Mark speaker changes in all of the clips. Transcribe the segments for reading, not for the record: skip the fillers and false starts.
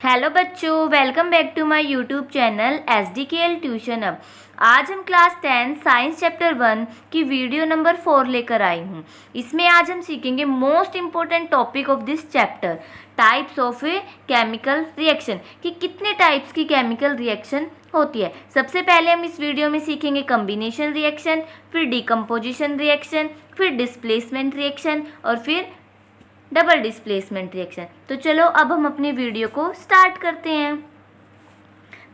Speaker 1: Hello बच्चों, welcome back to my YouTube channel SDKL tuition अब। आज हम क्लास 10 साइंस चैप्टर 1 की वीडियो नंबर 4 लेकर आई हूँ। इसमें आज हम सीखेंगे most important topic of this chapter, types of a chemical reaction, कि कितने टाइप्स की केमिकल रिएक्शन होती है। सबसे पहले हम इस वीडियो में सीखेंगे कम्बिनेशन रिएक्शन, फिर डिकम्पोजिशन रिएक्शन, फिर डिस्प्लेसमेंट रिएक्शन और फिर डबल डिस्प्लेसमेंट रिएक्शन। तो चलो अब हम अपनी वीडियो को स्टार्ट करते हैं।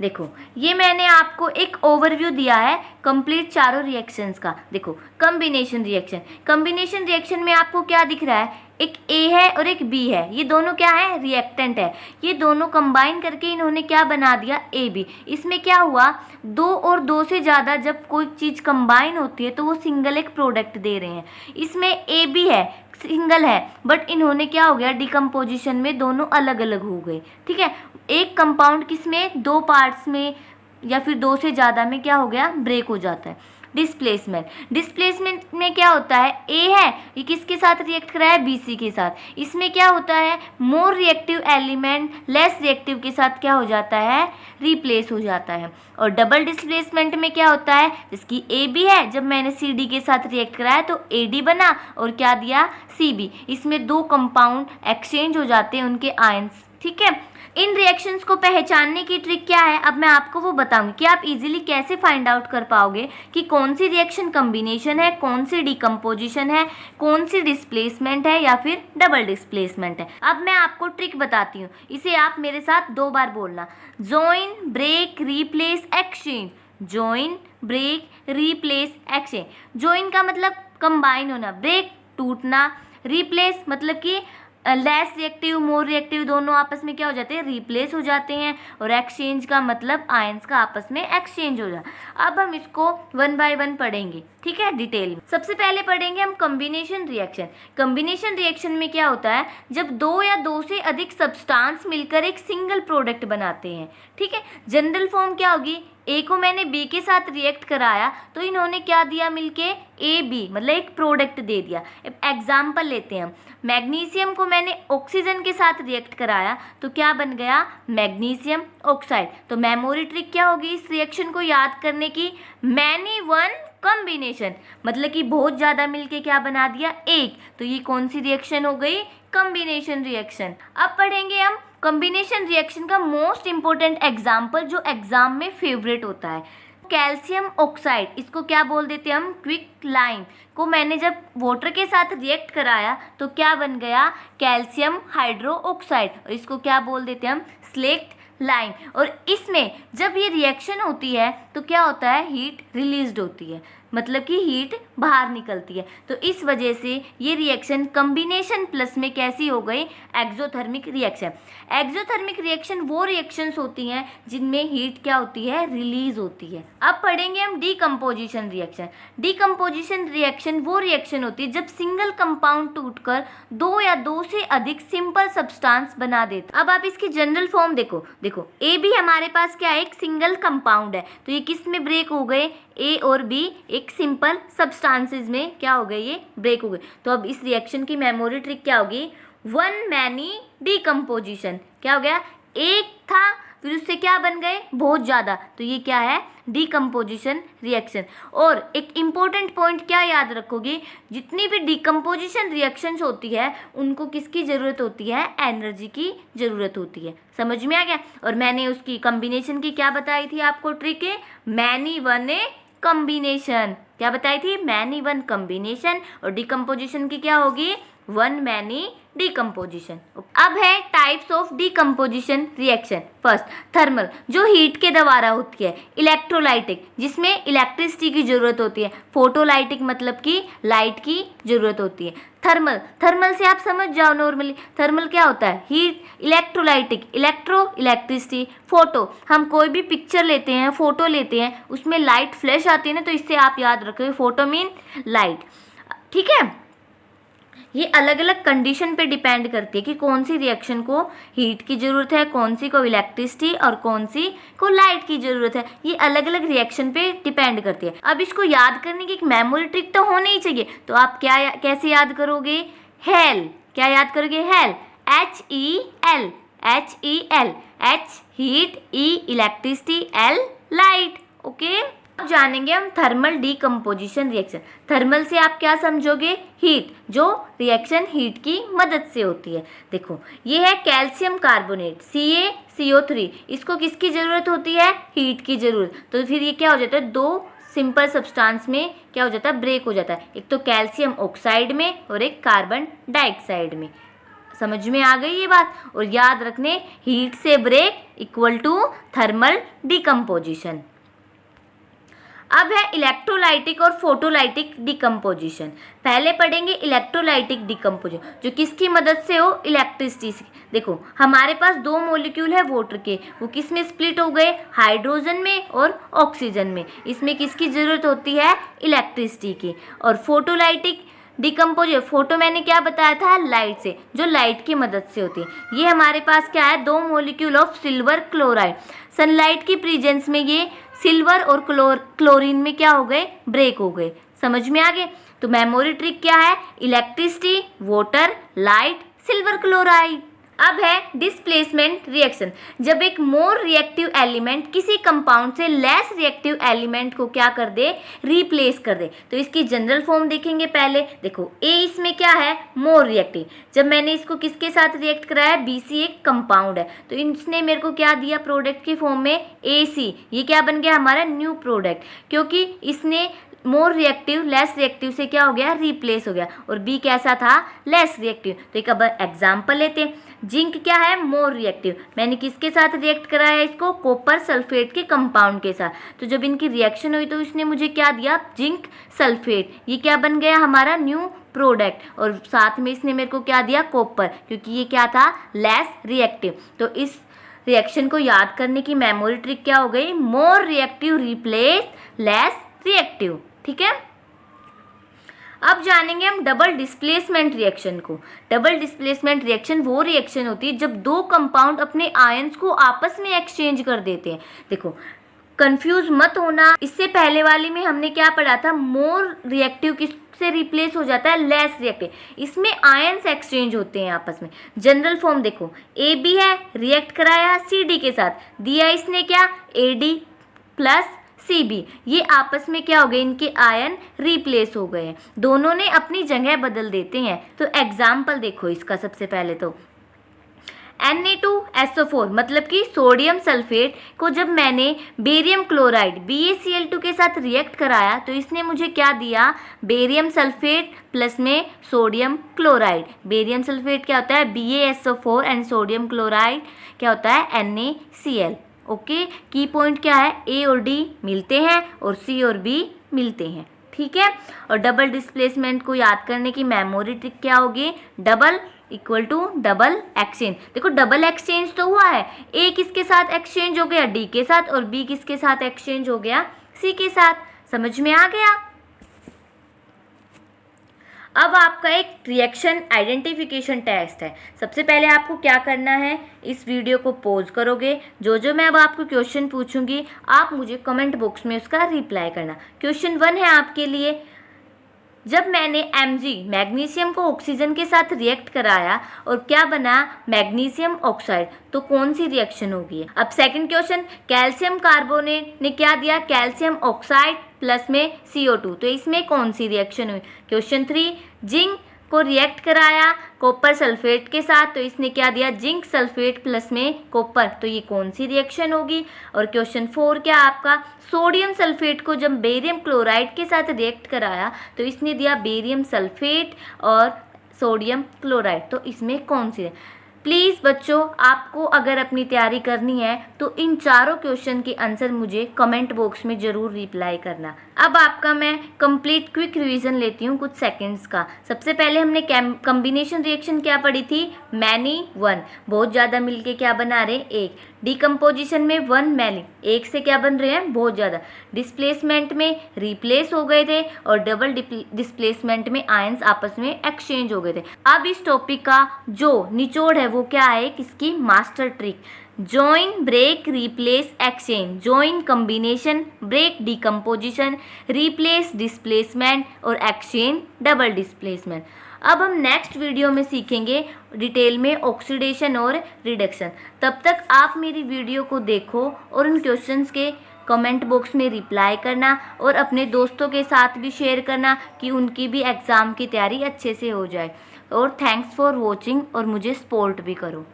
Speaker 1: देखो, ये मैंने आपको एक ओवरव्यू दिया है कंप्लीट चारों रिएक्शंस का। देखो, कॉम्बिनेशन रिएक्शन, कॉम्बिनेशन रिएक्शन में आपको क्या दिख रहा है, एक A है और एक B है। ये दोनों क्या है, रिएक्टेंट है। ये दोनों कंबाइन करके इन्होंने क्या बना दिया, AB। इसमें क्या हुआ, दो और दो से ज़्यादा जब कोई चीज़ कंबाइन होती है तो वो सिंगल एक प्रोडक्ट दे रहे हैं। इसमें AB है, सिंगल है, बट इन्होंने क्या हो गया, डिकम्पोजिशन में दोनों अलग अलग हो गए। ठीक है, एक कंपाउंड किसमें, दो पार्ट्स में या फिर दो से ज़्यादा में क्या हो गया, ब्रेक हो जाता है। डिस्प्लेसमेंट, डिस्प्लेसमेंट में क्या होता है, ए है, ये किसके साथ रिएक्ट कर रहा है, BC के साथ। इसमें क्या होता है, more reactive element less reactive के साथ क्या हो जाता है, रिप्लेस हो जाता है। और डबल डिस्प्लेसमेंट में क्या होता है, जिसकी AB है, जब मैंने CD के साथ रिएक्ट कराया तो AD बना और क्या दिया, CB। इसमें दो कंपाउंड एक्सचेंज हो जाते हैं उनके आयंस। ठीक है, इन रिएक्शंस को पहचानने की ट्रिक क्या है, अब मैं आपको वो बताऊंगी कि आप इजीली कैसे फाइंड आउट कर पाओगे कि कौन सी रिएक्शन कॉम्बिनेशन है, कौन सी डिकम्पोजिशन है, कौन सी डिस्प्लेसमेंट है या फिर डबल डिस्प्लेसमेंट है। अब मैं आपको ट्रिक बताती हूँ, इसे आप मेरे साथ 2 बार बोलना। Join, break, replace, exchange. Join, break, replace, exchange. Join का मतलब कंबाइन होना, ब्रेक टूटना, रिप्लेस मतलब कि लेस रिएक्टिव मोर रिएक्टिव दोनों आपस में क्या हो जाते हैं, रिप्लेस हो जाते हैं। और एक्सचेंज का मतलब आयंस का आपस में एक्सचेंज हो जाए। अब हम इसको 1 बाय 1 पढ़ेंगे, ठीक है, डिटेल में। सबसे पहले पढ़ेंगे हम कॉम्बिनेशन रिएक्शन। कॉम्बिनेशन रिएक्शन में क्या होता है, जब दो या दो से अधिक सब्सटेंस मिलकर एक सिंगल प्रोडक्ट बनाते हैं। ठीक है, जनरल फॉर्म क्या होगी, A को मैंने B के साथ रिएक्ट कराया तो इन्होंने क्या दिया मिलके, AB, मतलब एक प्रोडक्ट दे दिया। एग्जाम्पल लेते हैं हम, मैग्नीशियम को मैंने ऑक्सीजन के साथ रिएक्ट कराया तो क्या बन गया, मैग्नीशियम ऑक्साइड। तो मेमोरी ट्रिक क्या होगी इस रिएक्शन को याद करने की, मैनी वन कॉम्बिनेशन, मतलब कि बहुत ज़्यादा मिलके क्या बना दिया, एक। तो ये कौन सी रिएक्शन हो गई, कॉम्बिनेशन रिएक्शन। अब पढ़ेंगे हम कॉम्बिनेशन रिएक्शन का मोस्ट इंपॉर्टेंट एग्जाम्पल जो एग्जाम में फेवरेट होता है, कैल्शियम ऑक्साइड। इसको क्या बोल देते हैं हम, क्विक लाइम को मैंने जब वाटर के साथ रिएक्ट कराया तो क्या बन गया, कैल्शियम हाइड्रो ऑक्साइड। और इसको क्या बोल देते हैं हम, स्लेक्ट लाइम। और इसमें जब ये रिएक्शन होती है तो क्या होता है, हीट रिलीज्ड होती है, मतलब कि हीट बाहर निकलती है। तो इस वजह से ये रिएक्शन कॉम्बिनेशन प्लस में कैसी हो गई, एक्सोथर्मिक रिएक्शन। एक्सोथर्मिक रिएक्शन वो रिएक्शंस होती हैं जिनमें हीट क्या होती है, रिलीज होती है। अब पढ़ेंगे हम डीकम्पोजिशन रिएक्शन। डीकम्पोजिशन रिएक्शन वो रिएक्शन होती है जब सिंगल कंपाउंड टूटकर दो या दो से अधिक सिंपल सब्सटेंस बना देता। अब आप इसकी जनरल फॉर्म देखो, AB हमारे पास क्या है, एक सिंगल कंपाउंड है, तो ये किस में ब्रेक हो गए, A और B एक सिंपल सब्सटेंसेस में क्या हो गए, ये ब्रेक हो गए। तो अब इस रिएक्शन की मेमोरी ट्रिक क्या होगी, वन मैनी डिकम्पोजिशन। क्या हो गया, एक था फिर उससे क्या बन गए, बहुत ज़्यादा, तो ये क्या है, डिकम्पोजिशन रिएक्शन। और एक इम्पोर्टेंट पॉइंट क्या याद रखोगे, जितनी भी डिकम्पोजिशन रिएक्शंस होती है उनको किसकी ज़रूरत होती है, एनर्जी की ज़रूरत होती है। समझ में आ गया। और मैंने उसकी कॉम्बिनेशन की क्या बताई थी आपको ट्रिक है, मैनी वन ए कॉम्बिनेशन। क्या बताई थी, मैनी वन कॉम्बिनेशन। और डिकम्पोजिशन की क्या होगी, वन मैनी डिकम्पोजिशन। अब है types of decomposition reaction. First, thermal, जो हीट के द्वारा होती है। इलेक्ट्रोलाइटिक, जिसमें इलेक्ट्रिसिटी की जरूरत होती है। फोटोलाइटिक मतलब कि लाइट की जरूरत होती है। थर्मल, थर्मल से आप समझ जाओ नॉर्मली, थर्मल क्या होता है, heat. Electrolytic, electro electricity. Photo, हम कोई भी पिक्चर लेते हैं, फोटो लेते हैं, उसमें लाइट फ्लैश आती है ना, तो इससे आप याद रखोगे फोटो मीन लाइट। ठीक है, ये अलग अलग कंडीशन पे डिपेंड करती है कि कौन सी रिएक्शन को हीट की ज़रूरत है, कौन सी को इलेक्ट्रिसिटी और कौन सी को लाइट की ज़रूरत है। ये अलग अलग रिएक्शन पे डिपेंड करती है। अब इसको याद करने की एक मेमोरी ट्रिक तो होनी ही चाहिए, तो आप कैसे याद करोगे, हेल। क्या याद करोगे, hello, HEL, HEL, H heat, E electricity, L light. Okay, अब जानेंगे हम थर्मल डीकम्पोजिशन रिएक्शन। थर्मल से आप क्या समझोगे? हीट, जो रिएक्शन हीट की मदद से होती है। देखो ये है कैल्शियम कार्बोनेट CaCO3, इसको किसकी ज़रूरत होती है? हीट की ज़रूरत। तो फिर ये क्या हो जाता है, दो सिंपल सब्सटेंस में क्या हो जाता है, ब्रेक हो जाता है, एक तो कैल्शियम ऑक्साइड में और एक कार्बन डाइऑक्साइड में। समझ में आ गई ये बात? और याद रखने, हीट से break equal to thermal decomposition. अब है इलेक्ट्रोलाइटिक और फोटोलाइटिक डिकम्पोजिशन। पहले पढ़ेंगे इलेक्ट्रोलाइटिक डिकम्पोजिशन, जो किसकी मदद से हो? इलेक्ट्रिसिटी से। देखो हमारे पास दो मॉलिक्यूल है वाटर के, वो किस में स्प्लिट हो गए? हाइड्रोजन में और ऑक्सीजन में। इसमें किसकी ज़रूरत होती है? इलेक्ट्रिसिटी की। और फोटोलाइटिक डिकम्पोज, फोटो मैंने क्या बताया था? लाइट से, जो लाइट की मदद से होती है। ये हमारे पास क्या है? दो molecule of silver chloride, sunlight की प्रेजेंस में ये सिल्वर और क्लोरीन में क्या हो गए? ब्रेक हो गए। समझ में आ गए? तो मेमोरी ट्रिक क्या है? Electricity, water, light, silver chloride. अब है डिस्प्लेसमेंट रिएक्शन। जब एक मोर रिएक्टिव एलिमेंट किसी कंपाउंड से लेस रिएक्टिव एलिमेंट को क्या कर दे? रिप्लेस कर दे। तो इसकी जनरल फॉर्म देखेंगे पहले। देखो ए इसमें क्या है? More reactive. जब मैंने इसको किसके साथ रिएक्ट कराया? BC एक कंपाउंड है, तो इसने मेरे को क्या दिया प्रोडक्ट की फॉर्म में? AC। ये क्या बन गया हमारा? न्यू प्रोडक्ट, क्योंकि इसने मोर रिएक्टिव लेस रिएक्टिव से क्या हो गया? रिप्लेस हो गया। और बी कैसा था? Less reactive. तो एक अब एग्जाम्पल लेते हैं। जिंक क्या है? More reactive. मैंने किसके साथ रिएक्ट कराया इसको? कॉपर सल्फेट के कंपाउंड के साथ। तो जब इनकी रिएक्शन हुई तो इसने मुझे क्या दिया? Zinc sulphate. ये क्या बन गया हमारा? New product. और साथ में इसने मेरे को क्या दिया? कॉपर, क्योंकि ये क्या था? Less reactive. तो इस रिएक्शन को याद करने की मेमोरी ट्रिक क्या हो गई? More reactive replace less reactive. ठीक है, अब जानेंगे हम डबल डिस्प्लेसमेंट रिएक्शन को। डबल डिस्प्लेसमेंट रिएक्शन वो रिएक्शन होती है जब दो कंपाउंड अपने आयंस को आपस में एक्सचेंज कर देते हैं। देखो कंफ्यूज मत होना, इससे पहले वाली में हमने क्या पढ़ा था? मोर रिएक्टिव किससे रिप्लेस हो जाता है? Less reactive. इसमें आयंस एक्सचेंज होते हैं आपस में। जनरल फॉर्म देखो, AB है, रिएक्ट कराया CD के साथ, दिया इसने क्या? AD plus CB। ये आपस में क्या हो गए? इनके आयन रिप्लेस हो गए हैं, दोनों ने अपनी जगह बदल देते हैं। तो एग्जाम्पल देखो इसका। सबसे पहले तो Na2SO4 मतलब कि सोडियम सल्फेट को जब मैंने बेरियम क्लोराइड BaCl2 के साथ रिएक्ट कराया तो इसने मुझे क्या दिया? बेरियम सल्फेट प्लस में सोडियम क्लोराइड। बेरियम सल्फेट क्या होता है? BaSO4 एंड सोडियम क्लोराइड क्या होता है? NaCl। ओके, की पॉइंट क्या है? A और D मिलते हैं और C और B मिलते हैं। ठीक है, और डबल डिस्प्लेसमेंट को याद करने की मेमोरी ट्रिक क्या होगी? Double equal to double exchange. देखो डबल एक्सचेंज तो हुआ है, A किसके साथ एक्सचेंज हो गया? D के साथ। और B किसके साथ एक्सचेंज हो गया? C के साथ। समझ में आ गया? अब आपका एक रिएक्शन आइडेंटिफिकेशन टेस्ट है। सबसे पहले आपको क्या करना है? इस वीडियो को पॉज करोगे, जो मैं अब आपको क्वेश्चन पूछूंगी आप मुझे कमेंट बॉक्स में उसका रिप्लाई करना। क्वेश्चन 1 है आपके लिए, जब मैंने Mg मैग्नीशियम को ऑक्सीजन के साथ रिएक्ट कराया और क्या बना? मैग्नीशियम ऑक्साइड, तो कौन सी रिएक्शन होगी? अब सेकंड क्वेश्चन, कैल्शियम कार्बोनेट ने क्या दिया? कैल्शियम ऑक्साइड प्लस में CO2, तो इसमें कौन सी रिएक्शन हुई? क्वेश्चन 3, जिंक को रिएक्ट कराया कॉपर सल्फेट के साथ, तो इसने क्या दिया? जिंक सल्फेट प्लस में कॉपर, तो ये कौन सी रिएक्शन होगी? और क्वेश्चन 4 क्या आपका? सोडियम सल्फेट को जब बेरियम क्लोराइड के साथ रिएक्ट कराया तो इसने दिया बेरियम सल्फेट और सोडियम क्लोराइड, तो इसमें कौन सी? प्लीज़ बच्चों, आपको अगर अपनी तैयारी करनी है तो इन चारों क्वेश्चन के आंसर मुझे कमेंट बॉक्स में ज़रूर रिप्लाई करना। अब आपका मैं कंप्लीट क्विक रिवीजन लेती हूँ कुछ सेकंड्स का। सबसे पहले हमने कॉम्बिनेशन रिएक्शन क्या पढ़ी थी? मैनी 1, बहुत ज़्यादा मिलके क्या बना रहे? एक। डिकम्पोजिशन में 1 मैनी, एक से क्या बन रहे हैं? बहुत ज़्यादा। डिस्प्लेसमेंट में रिप्लेस हो गए थे और डबल डिस्प्लेसमेंट में आयंस आपस में एक्सचेंज हो गए थे। अब इस टॉपिक का जो निचोड़ है वो क्या है? किसकी? Master trick. Join break replace exchange, join combination, break decomposition, replace displacement और एक्सचेंज डबल डिस्प्लेसमेंट। अब हम नेक्स्ट वीडियो में सीखेंगे डिटेल में ऑक्सीडेशन और रिडक्शन। तब तक आप मेरी वीडियो को देखो और उन क्वेश्चंस के कमेंट बॉक्स में रिप्लाई करना और अपने दोस्तों के साथ भी शेयर करना कि उनकी भी एग्ज़ाम की तैयारी अच्छे से हो जाए। और थैंक्स फॉर वॉचिंग, और मुझे सपोर्ट भी करो।